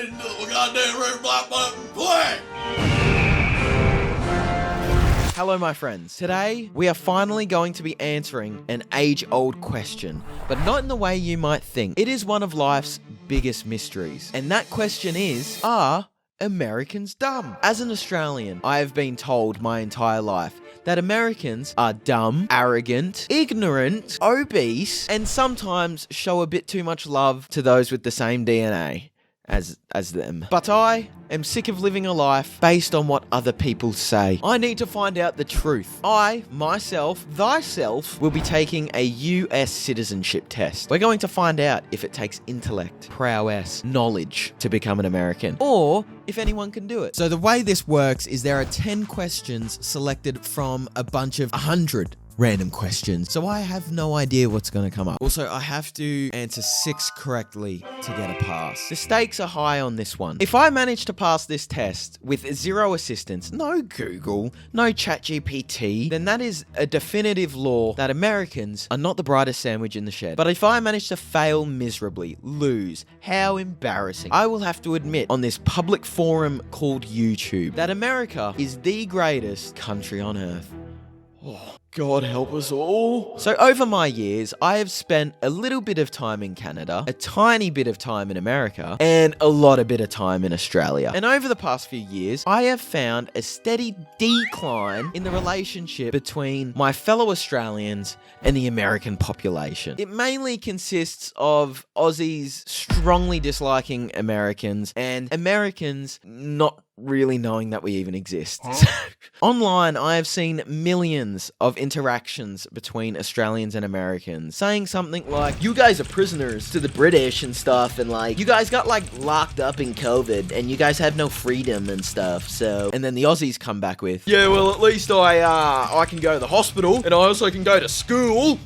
into the goddamn red black button, play! Hello, my friends. Today, we are finally going to be answering an age-old question, but not in the way you might think. It is one of life's biggest mysteries. And that question is, are Americans dumb? As an Australian, I have been told my entire life that Americans are dumb, arrogant, ignorant, obese, and sometimes show a bit too much love to those with the same DNA as them. But I am sick of living a life based on what other people say. I need to find out the truth. I, myself, thyself, will be taking a US citizenship test. We're going to find out if it takes intellect, prowess, knowledge to become an American, or if anyone can do it. So the way this works is there are 10 questions selected from a bunch of 100 random questions. So I have no idea what's going to come up. Also, I have to answer 6 correctly to get a pass. The stakes are high on this one. If I manage to pass this test with 0 assistance, no Google, no ChatGPT, then that is a definitive law that Americans are not the brightest sandwich in the shed. But if I manage to fail miserably, lose, how embarrassing. I will have to admit on this public forum called YouTube that America is the greatest country on earth. Oh, God help us all. So over my years, I have spent a little bit of time in Canada, a tiny bit of time in America, and a lot of bit of time in Australia. And over the past few years, I have found a steady decline in the relationship between my fellow Australians and the American population. It mainly consists of Aussies strongly disliking Americans and Americans not really knowing that we even exist. Online, I have seen millions of interactions between Australians and Americans saying something like, you guys are prisoners to the British and stuff, and like, you guys got like locked up in COVID and you guys have no freedom and stuff, so... And then the Aussies come back with, yeah, well, at least I can go to the hospital and I also can go to school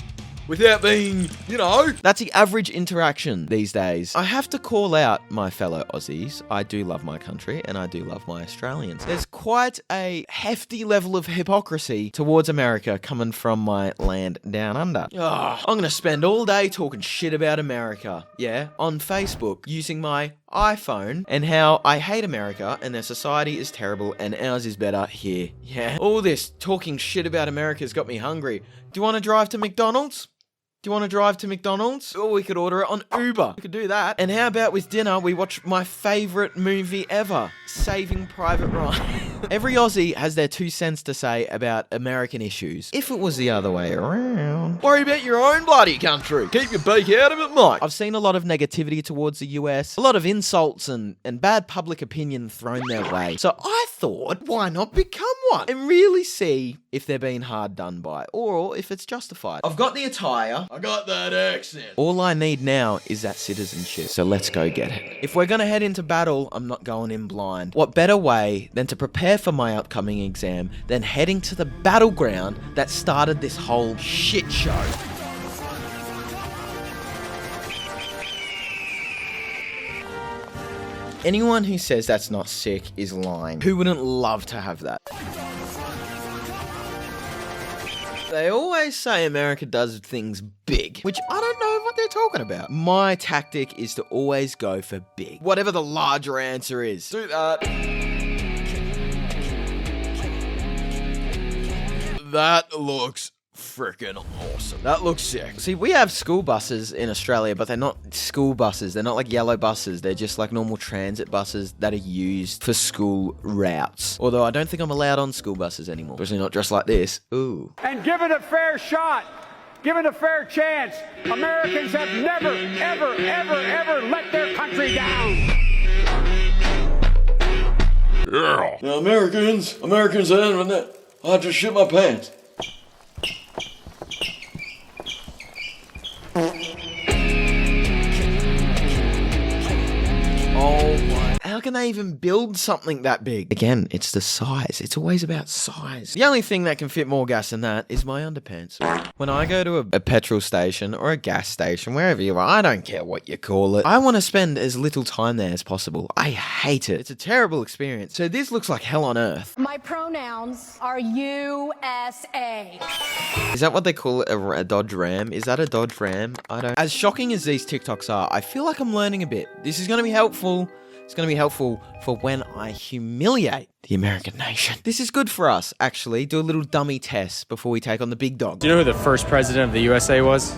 without being, you know... That's the average interaction these days. I have to call out my fellow Aussies. I do love my country and I do love my Australians. There's quite a hefty level of hypocrisy towards America coming from my land down under. I'm gonna spend all day talking shit about America, yeah, on Facebook, using my iPhone, and how I hate America and their society is terrible and ours is better here. Yeah. All this talking shit about America's got me hungry. Do you want to drive to McDonald's? Do you want to drive to McDonald's? Or we could order it on Uber. We could do that. And how about with dinner, we watch my favourite movie ever, Saving Private Ryan. Every Aussie has their 2 cents to say about American issues. If it was the other way around, worry about your own bloody country. Keep your beak out of it, mate. I've seen a lot of negativity towards the US, a lot of insults and bad public opinion thrown their way. So I thought, why not become one? And really see if they're being hard done by, or if it's justified. I've got the attire. I got that accent. All I need now is that citizenship, so let's go get it. If we're gonna head into battle, I'm not going in blind. What better way than to prepare for my upcoming exam than heading to the battleground that started this whole shit show? Anyone who says that's not sick is lying. Who wouldn't love to have that? They always say America does things big, which I don't know what they're talking about. My tactic is to always go for big, whatever the larger answer is. Do that. That looks freaking awesome. That looks sick. See, we have school buses in Australia, but they're not school buses. They're not like yellow buses. They're just like normal transit buses that are used for school routes. Although I don't think I'm allowed on school buses anymore. Especially not dressed like this. Ooh. And give it a fair shot. Give it a fair chance. Americans have never, ever, ever, ever let their country down. Yeah. Now, Americans, I just shit my pants. Oh my. How can they even build something that big? Again, it's the size. It's always about size. The only thing that can fit more gas than that is my underpants. When I go to a petrol station or a gas station, wherever you are, I don't care what you call it, I want to spend as little time there as possible. I hate it. It's a terrible experience. So this looks like hell on earth. My pronouns are USA. Is that what they call it, a Dodge Ram? Is that a Dodge Ram? I don't... As shocking as these TikToks are, I feel like I'm learning a bit. This is going to be helpful. It's going to be helpful for when I humiliate the American nation. This is good for us, actually. Do a little dummy test before we take on the big dog. Do you know who the first president of the USA was?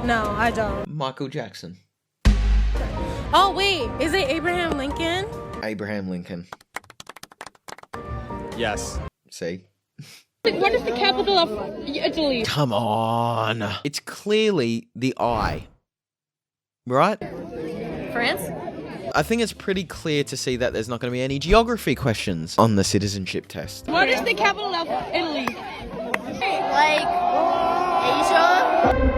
No, I don't. Michael Jackson. Oh, wait. Is it Abraham Lincoln? Abraham Lincoln. Yes. See? What is the capital of Italy? Come on. It's clearly the I. Right? France? I think it's pretty clear to see that there's not going to be any geography questions on the citizenship test. What is the capital of Italy? Like, Asia?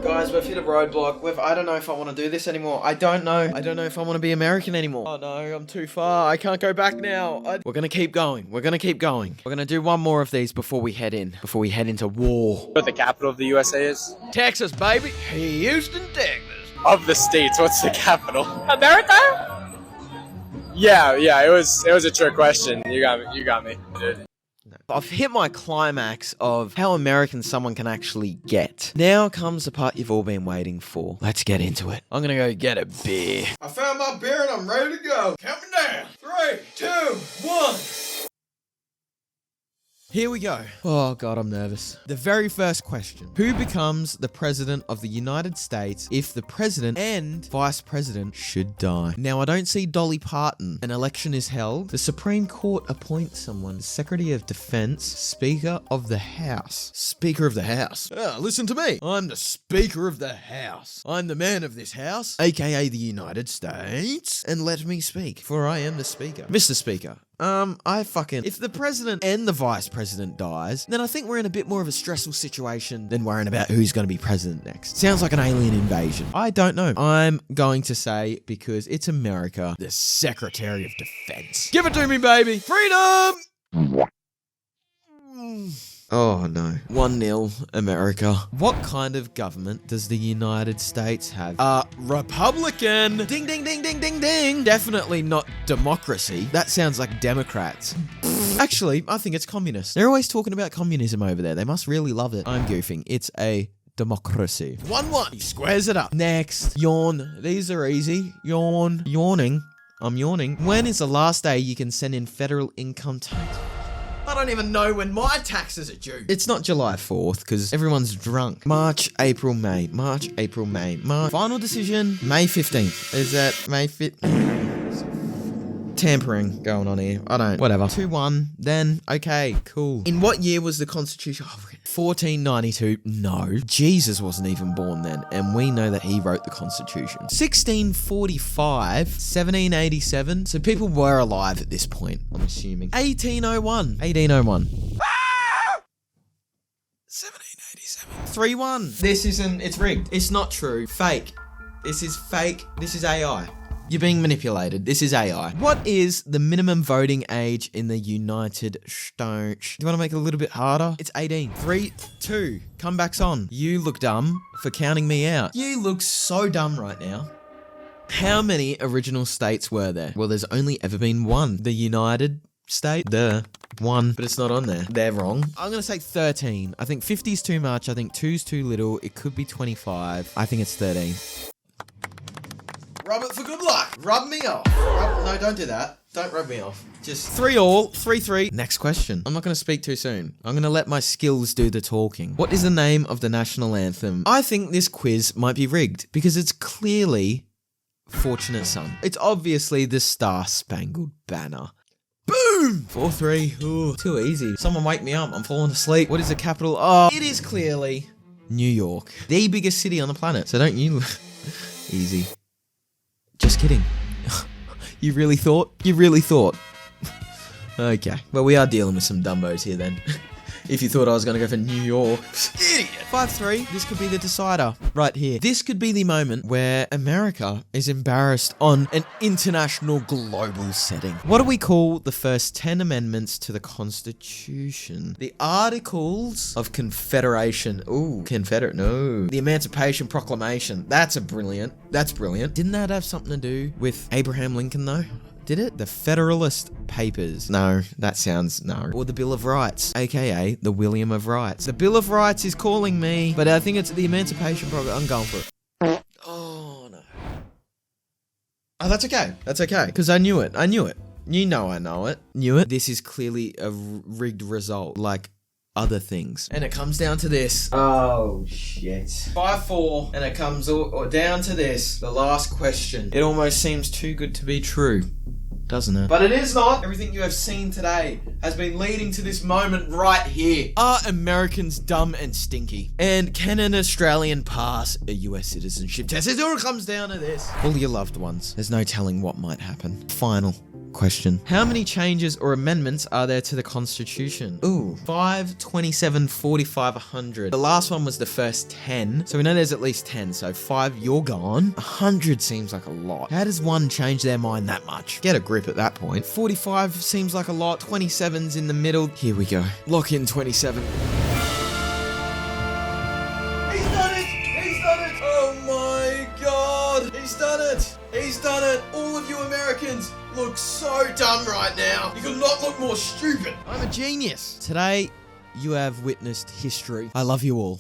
Guys, we've hit a roadblock. I don't know if I want to do this anymore. I don't know. I don't know if I want to be American anymore. Oh no, I'm too far. I can't go back now. We're going to keep going. We're going to keep going. We're going to do one more of these before we head in. Before we head into war. What the capital of the USA is? Texas, baby. Houston, Texas. Of the states, what's the capital? America? Yeah, it was a trick question. You got me, dude. I've hit my climax of how American someone can actually get. Now comes the part you've all been waiting for. Let's get into it. I'm gonna go get a beer. I found my beer and I'm ready to go. Counting down. 3, 2, 1. Here we go. Oh God, I'm nervous. The very first question. Who becomes the president of the United States if the president and vice president should die? Now, I don't see Dolly Parton. An election is held. The Supreme Court appoints someone. Secretary of Defense, Speaker of the House. Speaker of the House. Listen to me. I'm the Speaker of the House. I'm the man of this house, aka the United States. And let me speak, for I am the Speaker. Mr. Speaker. If the president and the vice president dies, then I think we're in a bit more of a stressful situation than worrying about who's going to be president next. Sounds like an alien invasion. I don't know. I'm going to say, because it's America, the Secretary of Defense. Give it to me, baby. Freedom! Oh no. 1-0 America. What kind of government does the United States have? Republican. Ding, ding, ding, ding, ding, ding. Definitely not democracy. That sounds like Democrats. Actually, I think it's communist. They're always talking about communism over there. They must really love it. I'm goofing. It's a democracy. 1-1. He squares it up. Next. Yawn. These are easy. Yawn. Yawning. I'm yawning. When is the last day you can send in federal income tax? I don't even know when my taxes are due. It's not July 4th because everyone's drunk. March, April, May. March, April, May. March. Final decision, May 15th. Is that May 5th? Tampering going on here. I don't. Whatever. 2-1. Then, okay, cool. In what year was the Constitution? 1492. No. Jesus wasn't even born then. And we know that he wrote the Constitution. 1645. 1787. So people were alive at this point, I'm assuming. 1801. 1801. 1787. 3-1. This isn't, it's rigged. It's not true. Fake. This is fake. This is AI. You're being manipulated. This is AI. What is the minimum voting age in the United States? Do you want to make it a little bit harder? It's 18. 3, 2. Comebacks on. You look dumb for counting me out. You look so dumb right now. How many original states were there? Well, there's only ever been one. The United States. Duh. 1. But it's not on there. They're wrong. I'm going to say 13. I think 50 is too much. I think 2's too little. It could be 25. I think it's 13. Rub it for good luck. Rub me off. No, don't do that. Don't rub me off. Just 3-all. 3-3. Next question. I'm not going to speak too soon. I'm going to let my skills do the talking. What is the name of the national anthem? I think this quiz might be rigged because it's clearly Fortunate Son. It's obviously the Star Spangled Banner. Boom! 4-3. Ooh, too easy. Someone wake me up. I'm falling asleep. What is the capital? Oh, it is clearly New York. The biggest city on the planet. So don't you... Easy. Just kidding. You really thought? You really thought? Okay. Well, we are dealing with some dumbos here then. If you thought I was going to go for New York. Idiot. 5-3. This could be the decider right here. This could be the moment where America is embarrassed on an international global setting. What do we call the first 10 amendments to the Constitution? The Articles of Confederation. Ooh, Confederate. No. The Emancipation Proclamation. That's brilliant. Didn't that have something to do with Abraham Lincoln though? Did it? The Federalist Papers. No, that sounds no. Or the Bill of Rights, aka the William of Rights. The Bill of Rights is calling me, but I think it's the Emancipation Program. I'm going for it. Oh no. Oh, that's okay. That's okay. Because I knew it. I knew it. You know I know it. Knew it. This is clearly a rigged result, like other things. And it comes down to this. Oh, shit. 5-4, and it comes down to this. The last question. It almost seems too good to be true, doesn't it? But it is not. Everything you have seen today has been leading to this moment right here. Are Americans dumb and stinky? And can an Australian pass a US citizenship test? It all comes down to this. All your loved ones. There's no telling what might happen. Final question. How many changes or amendments are there to the Constitution? Ooh, 5, 27, 45, 100. The last one was the first 10, so we know there's at least 10, so 5, you're gone. 100 seems like a lot. How does one change their mind that much? Get a grip at that point. 45 seems like a lot. 27's in the middle. Here we go. Lock in 27. He's done it! He's done it! Oh my god! He's done it! He's done it! All of you Americans look so dumb right now. You could not look more stupid. I'm a genius. Today, you have witnessed history. I love you all.